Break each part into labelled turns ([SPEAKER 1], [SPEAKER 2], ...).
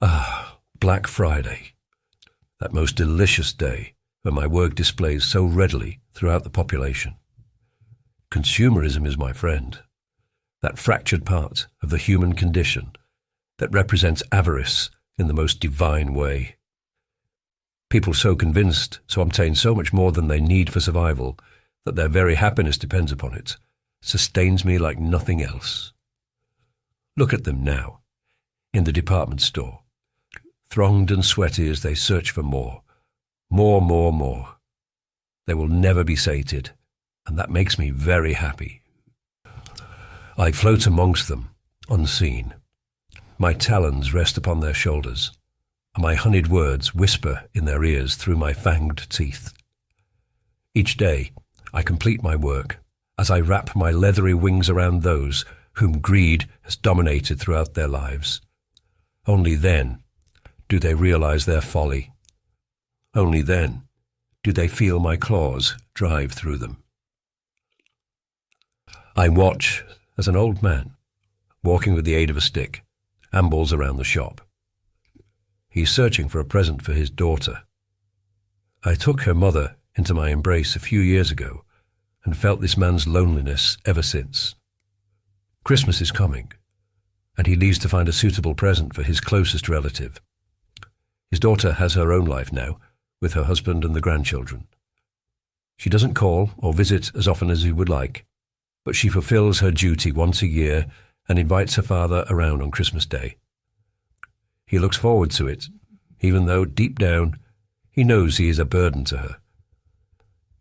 [SPEAKER 1] Black Friday, that most delicious day when my work displays so readily throughout the population. Consumerism is my friend, that fractured part of the human condition that represents avarice in the most divine way. People so convinced to obtain so much more than they need for survival that their very happiness depends upon it, sustains me like nothing else. Look at them now, in the department store, thronged and sweaty as they search for more. More, more, more. They will never be sated, and that makes me very happy. I float amongst them, unseen. My talons rest upon their shoulders, and my honeyed words whisper in their ears through my fanged teeth. Each day, I complete my work as I wrap my leathery wings around those whom greed has dominated throughout their lives. Only then do they realize their folly. Only then do they feel my claws drive through them. I watch as an old man, walking with the aid of a stick, ambles around the shop. He's searching for a present for his daughter. I took her mother into my embrace a few years ago and felt this man's loneliness ever since. Christmas is coming, and he leaves to find a suitable present for his closest relative. His daughter has her own life now, with her husband and the grandchildren. She doesn't call or visit as often as he would like, but she fulfills her duty once a year and invites her father around on Christmas Day. He looks forward to it, even though deep down he knows he is a burden to her.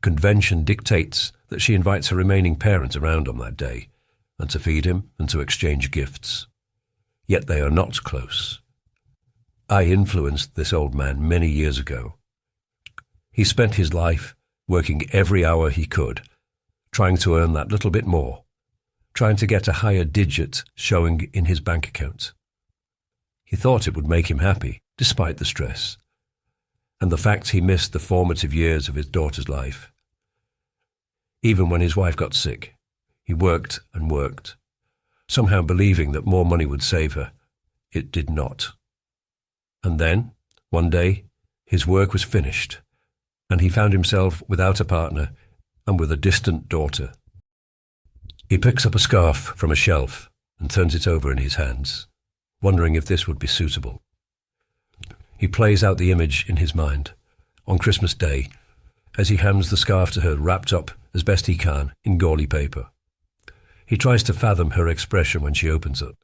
[SPEAKER 1] Convention dictates that she invites her remaining parents around on that day, and to feed him and to exchange gifts. Yet they are not close. I influenced this old man many years ago. He spent his life working every hour he could, trying to earn that little bit more, trying to get a higher digit showing in his bank account. He thought it would make him happy, despite the stress, and the fact he missed the formative years of his daughter's life. Even when his wife got sick, he worked and worked, somehow believing that more money would save her. It did not. And then, one day, his work was finished, and he found himself without a partner and with a distant daughter. He picks up a scarf from a shelf and turns it over in his hands, wondering if this would be suitable. He plays out the image in his mind on Christmas Day as he hands the scarf to her wrapped up as best he can in gauzy paper. He tries to fathom her expression when she opens it.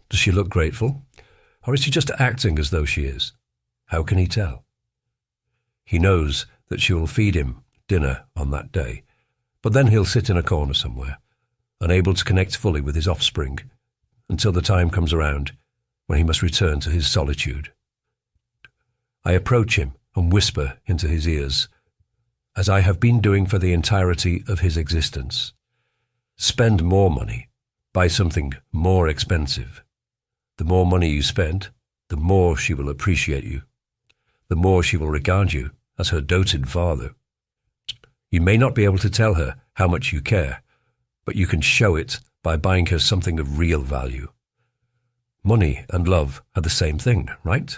[SPEAKER 1] Does she look grateful, or is she just acting as though she is? How can he tell? He knows that she will feed him dinner on that day, but then he'll sit in a corner somewhere, unable to connect fully with his offspring, until the time comes around when he must return to his solitude. I approach him and whisper into his ears, as I have been doing for the entirety of his existence. Spend more money, buy something more expensive. The more money you spend, the more she will appreciate you, the more she will regard you as her doted father. You may not be able to tell her how much you care, but you can show it by buying her something of real value. Money and love are the same thing, right?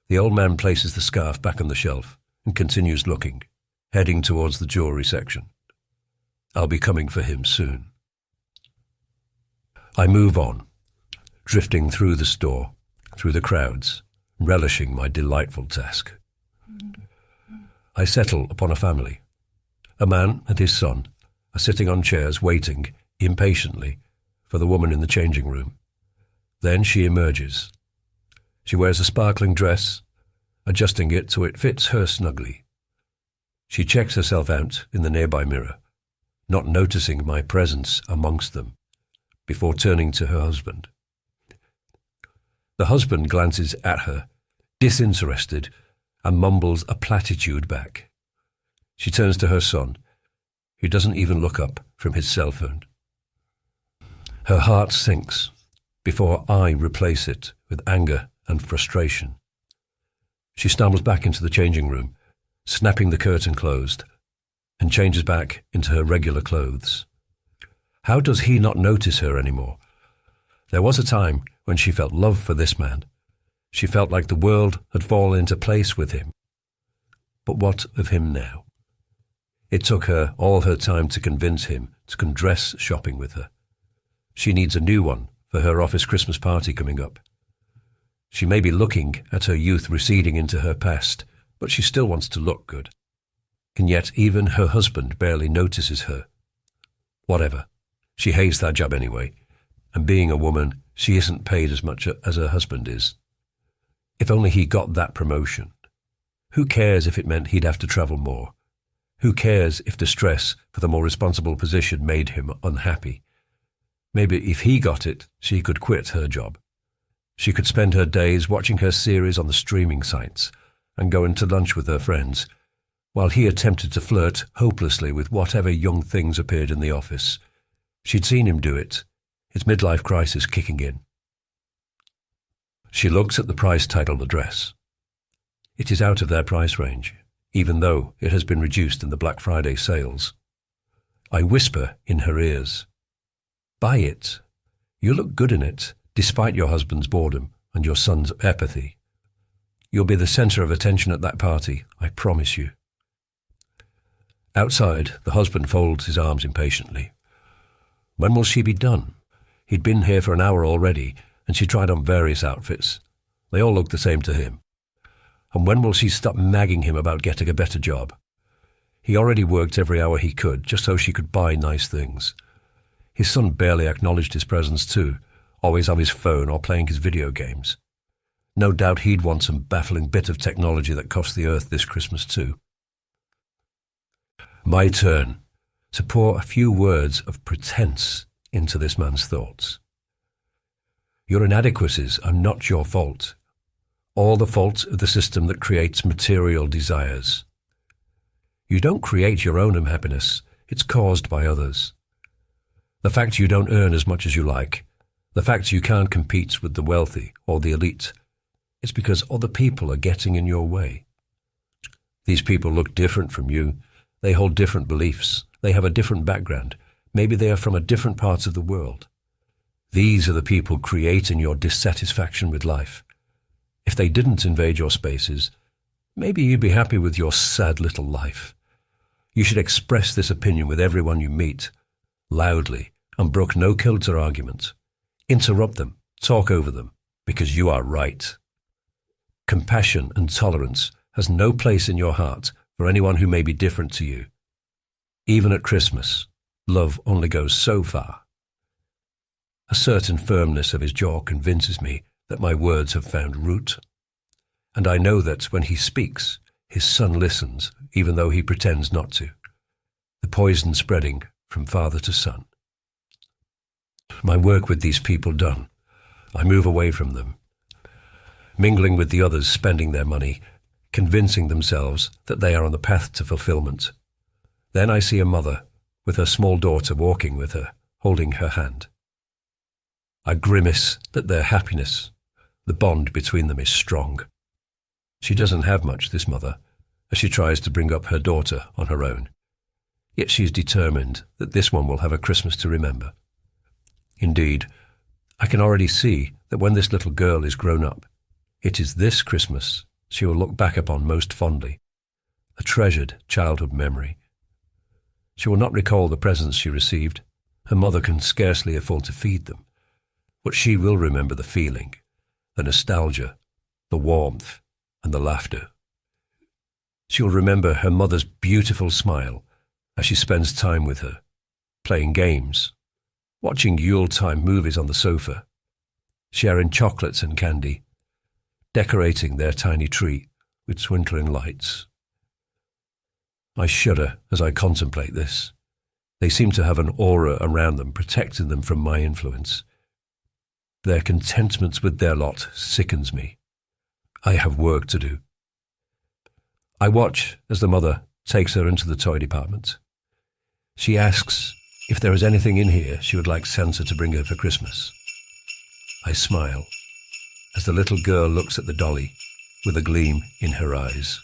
[SPEAKER 1] The old man places the scarf back on the shelf and continues looking, heading towards the jewelry section. I'll be coming for him soon. I move on, drifting through the store, through the crowds, relishing my delightful task. I settle upon a family. A man and his son are sitting on chairs waiting impatiently for the woman in the changing room. Then she emerges. She wears a sparkling dress, adjusting it so it fits her snugly. She checks herself out in the nearby mirror, not noticing my presence amongst them, before turning to her husband. The husband glances at her, disinterested, and mumbles a platitude back. She turns to her son, who doesn't even look up from his cell phone. Her heart sinks before I replace it with anger and frustration. She stumbles back into the changing room, snapping the curtain closed, and changes back into her regular clothes. How does he not notice her anymore? There was a time when she felt love for this man. She felt like the world had fallen into place with him. But what of him now? It took her all her time to convince him to come dress shopping with her. She needs a new one for her office Christmas party coming up. She may be looking at her youth receding into her past, but she still wants to look good. And yet even her husband barely notices her. Whatever. She hates that job anyway, and being a woman, she isn't paid as much as her husband is. If only he got that promotion. Who cares if it meant he'd have to travel more? Who cares if the stress for the more responsible position made him unhappy? Maybe if he got it, she could quit her job. She could spend her days watching her series on the streaming sites and going to lunch with her friends, while he attempted to flirt hopelessly with whatever young things appeared in the office. She'd seen him do it, his midlife crisis kicking in. She looks at the price tag on the dress. It is out of their price range, even though it has been reduced in the Black Friday sales. I whisper in her ears, "Buy it. You look good in it, despite your husband's boredom and your son's apathy. You'll be the center of attention at that party, I promise you." Outside, the husband folds his arms impatiently. When will she be done? He'd been here for an hour already, and she tried on various outfits. They all looked the same to him. And when will she stop nagging him about getting a better job? He already worked every hour he could, just so she could buy nice things. His son barely acknowledged his presence too, always on his phone or playing his video games. No doubt he'd want some baffling bit of technology that cost the earth this Christmas too. My turn to pour a few words of pretense into this man's thoughts. Your inadequacies are not your fault. All the fault of the system that creates material desires. You don't create your own unhappiness, it's caused by others. The fact you don't earn as much as you like, the fact you can't compete with the wealthy or the elite, it's because other people are getting in your way. These people look different from you. They hold different beliefs. They have a different background. Maybe they are from a different parts of the world. These are the people creating your dissatisfaction with life. If they didn't invade your spaces, maybe you'd be happy with your sad little life. You should express this opinion with everyone you meet, loudly, and brook no kilter argument. Interrupt them, talk over them, because you are right. Compassion and tolerance has no place in your heart for anyone who may be different to you. Even at Christmas, love only goes so far. A certain firmness of his jaw convinces me that my words have found root. And I know that when he speaks, his son listens, even though he pretends not to. The poison spreading from father to son. My work with these people done, I move away from them, mingling with the others spending their money, convincing themselves that they are on the path to fulfillment. Then I see a mother with her small daughter walking with her, holding her hand. I grimace at their happiness. The bond between them is strong. She doesn't have much, this mother, as she tries to bring up her daughter on her own. Yet she is determined that this one will have a Christmas to remember. Indeed, I can already see that when this little girl is grown up, it is this Christmas she will look back upon most fondly, a treasured childhood memory. She will not recall the presents she received. Her mother can scarcely afford to feed them, but she will remember the feeling, the nostalgia, the warmth, and the laughter. She will remember her mother's beautiful smile as she spends time with her, playing games, watching Yuletime movies on the sofa, sharing chocolates and candy, decorating their tiny tree with twinkling lights. I shudder as I contemplate this. They seem to have an aura around them protecting them from my influence. Their contentment with their lot sickens me. I have work to do. I watch as the mother takes her into the toy department. She asks if there is anything in here she would like Santa to bring her for Christmas. I smile as the little girl looks at the dolly with a gleam in her eyes.